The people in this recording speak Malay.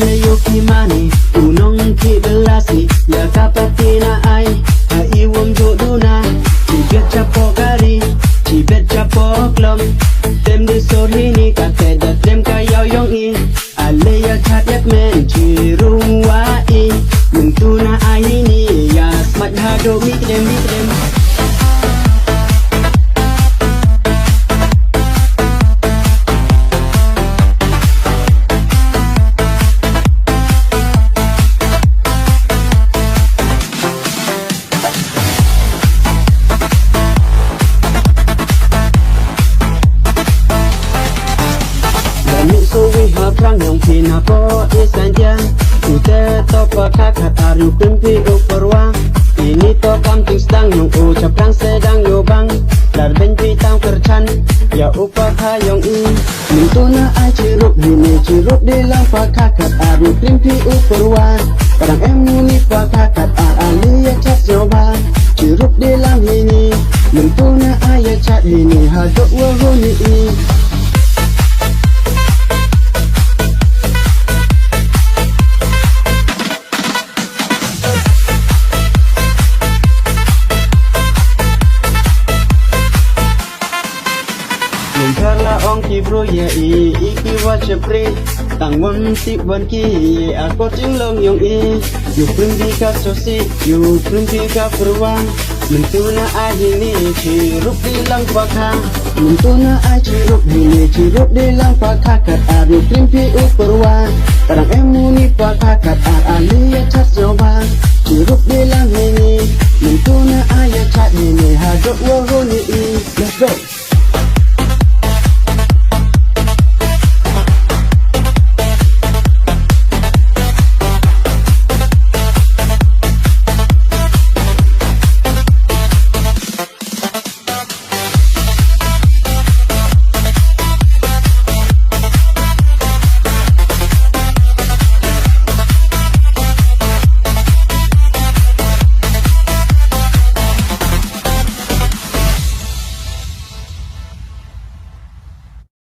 layo kimani unong ki belasi ya kapatina ai iwom do Duna cibet capo kari cibet capo klom dem di sorini kate dat dem kayau yong i ale ya chat yak men cirung wa i Duna ai ni ya smat hado mi dem Prang yang pina po isanja ute to pakak aru pimpi uperwa ini to kampung sedang yang ucap prang sedang yobang dar benci tang kercan ya upah hayong i mintuna ai cirup ini cirup di lang pakak aru pimpi uperwa kadang emuni pakak alia cat joba cirup di lang ini mintuna ai cat ini hadok wahuni i Karla ong ki bro ye iki wa chepre tang won ti wan ki ako ting long yong yu pun di ka sosi yu pun di ka perwa mentuna ahini cirup di lang pakha mentuna ai cirup hini cirup di lang pakha kat aru primpi uperwa kadang emuni pakha kat alia chat joba cirup di lang hini mentuna ai chat hini hadok wo honi let's go.